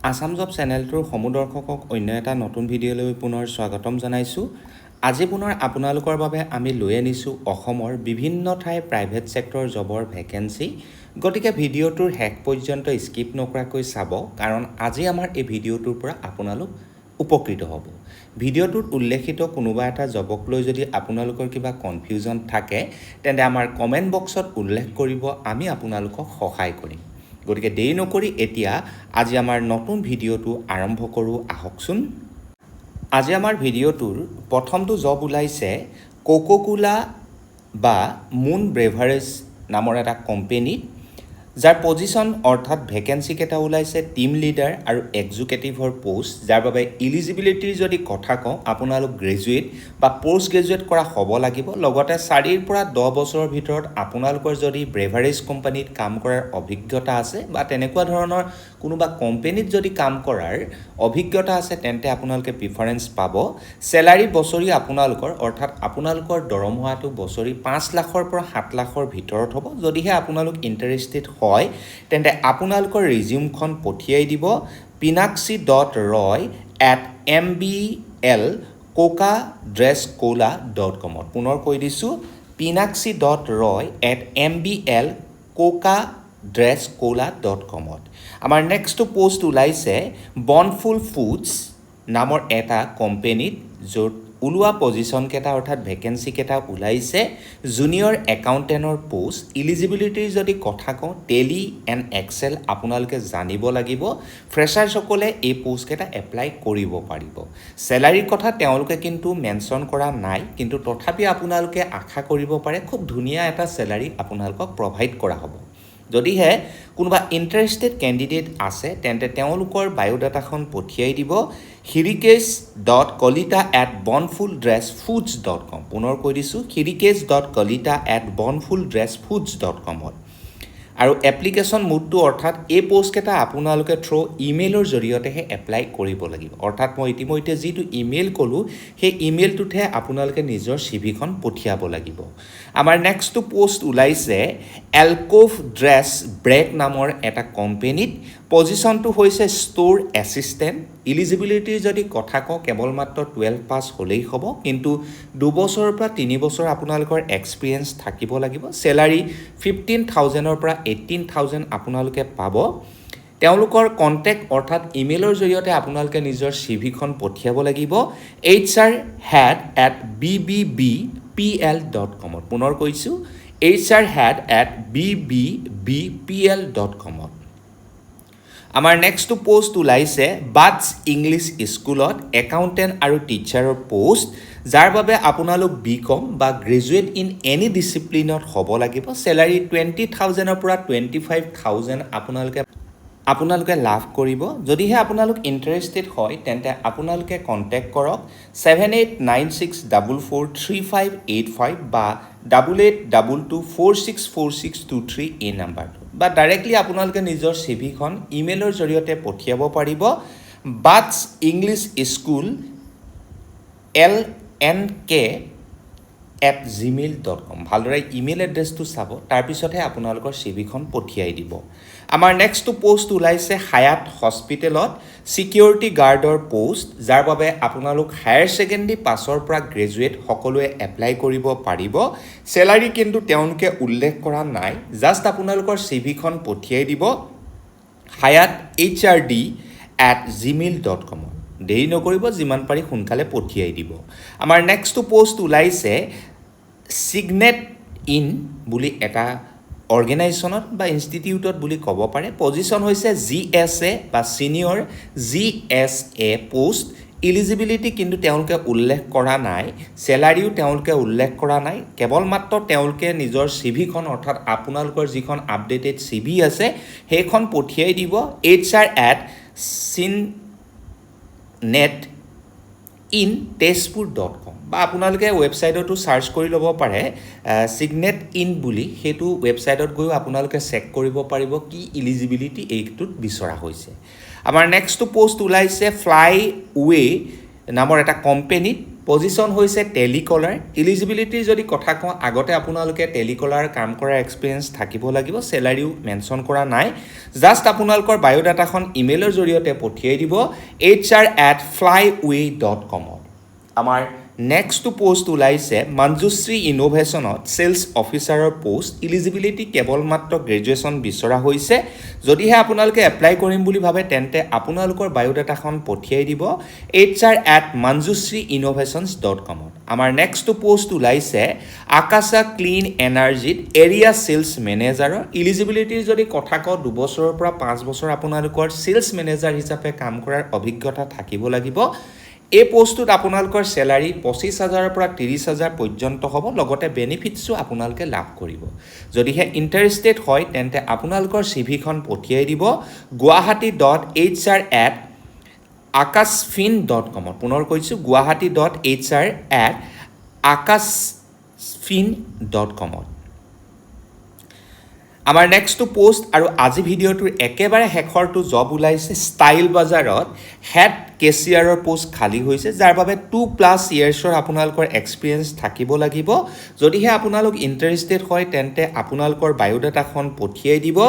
Assam job চেনেলটোৰ সমুদৰ্শকক অন্য এটা নতুন ভিডিঅ'লৈ পুনৰ স্বাগতম জনাইছোঁ। আজি পুনৰ আপোনালোকৰ বাবে আমি লৈ আনিছোঁ অসমৰ বিভিন্ন ঠাইৰ প্ৰাইভেট ছেক্টৰ জবৰ ভেকেঞ্চি। গতিকে ভিডিঅ'টোৰ শেষ পৰ্যন্ত স্কিপ নকৰাকৈ চাব, কাৰণ আজি আমাৰ এই ভিডিঅ'টোৰ পৰা আপোনালোক উপকৃত হ'ব। ভিডিঅ'টোত উল্লেখিত কোনোবা এটা জবক লৈ যদি আপোনালোকৰ কিবা কনফিউজন থাকে, তেন্তে আমাৰ কমেণ্ট বক্সত উল্লেখ কৰিব, আমি আপোনালোকক সহায় কৰিম। গতিকে দেৰি নকৰি এতিয়া আজি আমাৰ নতুন ভিডিঅ'টো আৰম্ভ কৰোঁ আহকচোন। আজি আমাৰ ভিডিঅ'টোৰ প্ৰথমটো জব ওলাইছে কোকোকোলা বা মুন ব্ৰেভাৰেজ নামৰ এটা কোম্পেনী, যাৰ পজিশ্যন অৰ্থাৎ ভেকেঞ্চি কেইটা ওলাইছে টিম লিডাৰ আৰু এক্সিকিউটিভৰ পোষ্ট, যাৰ বাবে ইলিজিবিলিটিৰ যদি কথা কওঁ আপোনালোক গ্ৰেজুৱেট বা পষ্ট গ্ৰেজুৱেট কৰা হ'ব লাগিব। লগতে 4 পৰা 10 বছৰৰ ভিতৰত আপোনালোকৰ যদি ব্ৰেভাৰেজ কোম্পানীত কাম কৰাৰ অভিজ্ঞতা আছে বা তেনেকুৱা ধৰণৰ কোনোবা কোম্পেনীত যদি কাম কৰাৰ অভিজ্ঞতা আছে, তেন্তে আপোনালোকে প্ৰিফাৰেঞ্চ পাব। চেলাৰী বছৰি আপোনালোকৰ অৰ্থাৎ আপোনালোকৰ দৰমহাটো বছৰি 5 লাখৰ পৰা 7 লাখৰ ভিতৰত হ'ব। যদিহে আপোনালোক ইণ্টাৰেষ্টেড হয়, তেন্তে আপোনালোকৰ ৰিজিউমখন পঠিয়াই দিব pinakshi.roy@mblcoca-cola.com। পুনৰ কৈ দিছোঁ, pinakshi.roy@mblcoca-cola.com। আমাৰ নেক্সট পোষ্ট ওলাইছে বনফুল ফুডছ নামৰ এটা কোম্পেনীত, য'ত ওলোৱা পজিশ্যন কেইটা অৰ্থাৎ ভেকেঞ্চি কেইটা ওলাইছে জুনিয়ৰ একাউণ্টেণ্টৰ পোষ্ট। ইলিজিবিলিটিৰ যদি কথা কওঁ, টেলি এণ্ড এক্সেল আপোনালোকে জানিব লাগিব। ফ্ৰেছাৰ্ছসকলে এই পোষ্টকেইটা এপ্লাই কৰিব পাৰিব। চেলাৰীৰ কথা তেওঁলোকে কিন্তু মেনশ্যন কৰা নাই, কিন্তু তথাপি আপোনালোকে আশা কৰিব পাৰে খুব ধুনীয়া এটা চেলাৰী আপোনালোকক প্ৰভাইড কৰা হ'ব। যদিহে কোনোবা ইণ্টাৰেষ্টেড কেণ্ডিডেট আছে, তেন্তে তেওঁলোকৰ বায়'ডাটাখন পঠিয়াই দিব hirikesh.kolita@bonfuldressfoods.com। পুনৰ কৈ দিছোঁ, hirikesh.kolita@bonfuldressfoods.com। আৰু এপ্লিকেশ্যন মোডটো অৰ্থাৎ এই পোষ্টকেইটা আপোনালোকে ইমেইলৰ জৰিয়তেহে এপ্লাই কৰিব লাগিব। অৰ্থাৎ মই ইতিমধ্যে যিটো ইমেইল ক'লোঁ, সেই ইমেইলটোতহে আপোনালোকে নিজৰ চিভিখন পঠিয়াব লাগিব। আমাৰ নেক্সটটো পোষ্ট ওলাইছে এলকোভ ড্ৰেছ ব্ৰেক নামৰ এটা কোম্পেনীত। পজিশ্যনটো হৈছে ষ্ট'ৰ এছিষ্টেণ্ট। ইলিজিবিলিটিৰ যদি কথা কওঁ, কেৱল মাত্ৰ 12 পাছ হ'লেই হ'ব, কিন্তু 2 বছৰৰ পৰা 3 বছৰ আপোনালোকৰ এক্সপিৰিয়েঞ্চ থাকিব লাগিব। চেলাৰী 15,000-ৰ পৰা 18,000 আপোনালোকে পাব। তেওঁলোকৰ কণ্টেক্ট অৰ্থাৎ ইমেইলৰ জৰিয়তে আপোনালোকে নিজৰ চিভিখন পঠিয়াব লাগিব hr@bbbpl.com। পুনৰ কৈছোঁ, hr@bbbpl.com। আমাৰ নেক্সটটো পোষ্ট ওলাইছে বাটছ ইংলিছ স্কুলত একাউণ্টেণ্ট আৰু টিচাৰৰ পোষ্ট, যাৰ বাবে আপোনালোক BCom বা গ্ৰেজুৱেট ইন এনি ডিচিপ্লিনত হ'ব লাগিব। চেলাৰী 20,000-ৰ পৰা 25,000 আপোনালোকে লাভ কৰিব। যদিহে আপোনালোক ইণ্টাৰেষ্টেড হয়, তেন্তে আপোনালোকে কণ্টেক্ট কৰক 7896443585 বা 8822464623 এই নাম্বাৰটো, বা ডাইৰেক্টলি আপোনালোকে নিজৰ চিভিখন ইমেইলৰ জৰিয়তে পঠিয়াব পাৰিব বাটছ ইংলিছ স্কুল lnk@gmail.com। ভালদৰে ইমেইল এড্ৰেছটো চাব, তাৰপিছতহে আপোনালোকৰ চিভিখন পঠিয়াই দিব। আমাৰ নেক্সটটো পোষ্ট ওলাইছে হায়াত হস্পিটেলত ছিকিউৰিটি গাৰ্ডৰ পোষ্ট, যাৰ বাবে আপোনালোক হায়াৰ ছেকেণ্ডেৰী পাছৰ পৰা গ্ৰেজুৱেট সকলোৱে এপ্লাই কৰিব পাৰিব। চেলাৰী কিন্তু তেওঁলোকে উল্লেখ কৰা নাই, জাষ্ট আপোনালোকৰ চিভিখন পঠিয়াই দিব hayathrd@gmail.com। দেৰি নকৰিব, যিমান পাৰি সোনকালে পঠিয়াই দিব। আমাৰ নেক্সটটো পোষ্ট ওলাইছে ছিগনেট ইন বুলি এটা অৰ্গেনাইজেশ্যনত বা ইনষ্টিটিউটত বুলি ক'ব পাৰে। পজিশ্যন হৈছে GSA বা ছিনিয়ৰ GSA পোষ্ট। ইলিজিবিলিটি কিন্তু তেওঁলোকে উল্লেখ কৰা নাই, চেলাৰীও তেওঁলোকে উল্লেখ কৰা নাই। কেৱল মাত্ৰ তেওঁলোকে নিজৰ চিভিখন অৰ্থাৎ আপোনালোকৰ যিখন আপডেটেড CV আছে সেইখন পঠিয়াই দিব hr@signetin.tezpur.com, বা আপোনালোকে ৱেবছাইটতো ছাৰ্চ কৰি ল'ব পাৰে ছিগনেট ইন বুলি। সেইটো ৱেবছাইটত গৈও আপোনালোকে চেক কৰিব পাৰিব কি ইলিজিবিলিটি এইটোত বিচৰা হৈছে। আমাৰ নেক্সটটো পোষ্ট ওলাইছে ফ্লাইৱে নামৰ এটা কোম্পেনীত। পজিশ্যন হৈছে টেলিকলাৰ এলিজিবিলিটিৰ যদি কথা কওঁ আগতে আপোনালোকে টেলিকলাৰ কাম কৰাৰ এক্সপিৰিয়েঞ্চ থাকিব লাগিব চেলাৰিও মেনশ্যন কৰা নাই জাষ্ট আপোনালোকৰ বায়োডাটাখন ইমেইলৰ জৰিয়তে পঠিয়াই দিব hr@flyway.com আমাৰ নেক্সট পোষ্ট ওলাইছে মঞ্জুশ্ৰী ইনোভেশ্যনত চেলছ অফিচাৰৰ পোষ্ট এলিজিবিলিটি কেৱল মাত্ৰ গ্ৰেজুৱেশ্যন বিচৰা হৈছে যদিহে আপোনালোকে এপ্লাই কৰিম বুলি ভাবে তেন্তে আপোনালোকৰ বায়োডাটাখন পঠিয়াই দিব hr@manjushreennovations.com আমাৰ নেক্সট পোষ্ট ওলাইছে আকাশা ক্লিন এনাৰ্জিত এৰিয়া চেলছ মেনেজাৰৰ এলিজিবিলিটিৰ যদি কথা কওঁ 2 বছৰৰ পৰা 5 বছৰ আপোনালোকৰ চেলছ মেনেজাৰ হিচাপে কাম কৰাৰ অভিজ্ঞতা থাকিব লাগিব এই পোষ্টটোত আপোনালোকৰ স্যালাৰি 25000 পৰা 30000 পৰ্যন্ত হ'ব লগতে বেনিফিটছো আপোনালোকে লাভ কৰিব যদিহে ইন্টাৰেষ্টেড হয় তেন্তে আপোনালোকৰ সিভিখন পঠিয়াই দিব guwahati.hr@akashfin.com পুনৰ কৈছো guwahati.hr@akashfin.com আমাৰ নেক্সট পোষ্ট আৰু আজি ভিডিঅ'টোৰ একেবাৰে শেষৰটো জব ওলাইছে ষ্টাইল বাজাৰত হেড কেচিয়াৰৰ পোষ্ট খালী হৈছে যাৰ বাবে 2+ ইয়াৰ্ছৰ আপোনালোকৰ এক্সপিৰিয়েঞ্চ থাকিব লাগিব যদিহে আপোনালোক ইণ্টাৰেষ্টেড হয় তেন্তে আপোনালোকৰ বায়োডাটাখন পঠিয়াই দিব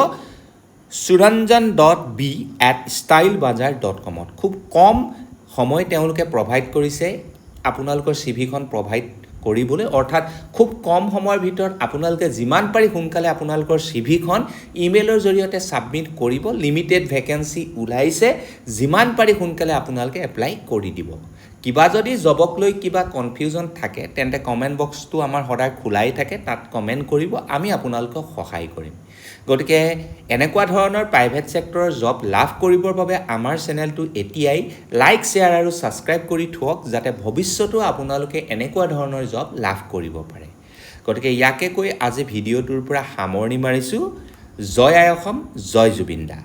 suranjan.b@stylebazar.com খুব কম সময় তেওঁলোকে প্ৰভাইড কৰিছে আপোনালোকৰ সিভিখন প্ৰভাইড কৰিবলৈ অৰ্থাৎ খুব কম সময়ৰ ভিতৰত আপোনালোকে যিমান পাৰি সোনকালে আপোনালোকৰ সিভিখন ইমেইলৰ জৰিয়তে সাবমিট কৰিব লিমিটেড ভ্যাকেন্সি ওলাইছে যিমান পাৰি সোনকালে আপোনালোকে এপ্লাই কৰি দিব কিবা যদি জবক লৈ কিবা কনফিউজন থাকে তেন্তে কমেন্ট বক্সটো আমাৰ সদায় খোলাই থাকে তাত কমেন্ট কৰিব আমি আপোনালোকক সহায় কৰিম গতিকে এনেকুৱা ধৰণৰ প্ৰাইভেট সেক্টৰৰ জব লাভ কৰিবৰ বাবে আমাৰ চেনেলটো এতিয়াই লাইক শেয়াৰ আৰু সাবস্ক্ৰাইব কৰি থওক যাতে ভৱিষ্যতো আপোনালোকে এনেকুৱা ধৰণৰ জব লাভ কৰিব পাৰে গতিকে ইয়াকে কৈ আজি ভিডিঅ'টোৰ পৰা সামৰণি মাৰিছো জয় আই অসম জয় জুবিন দা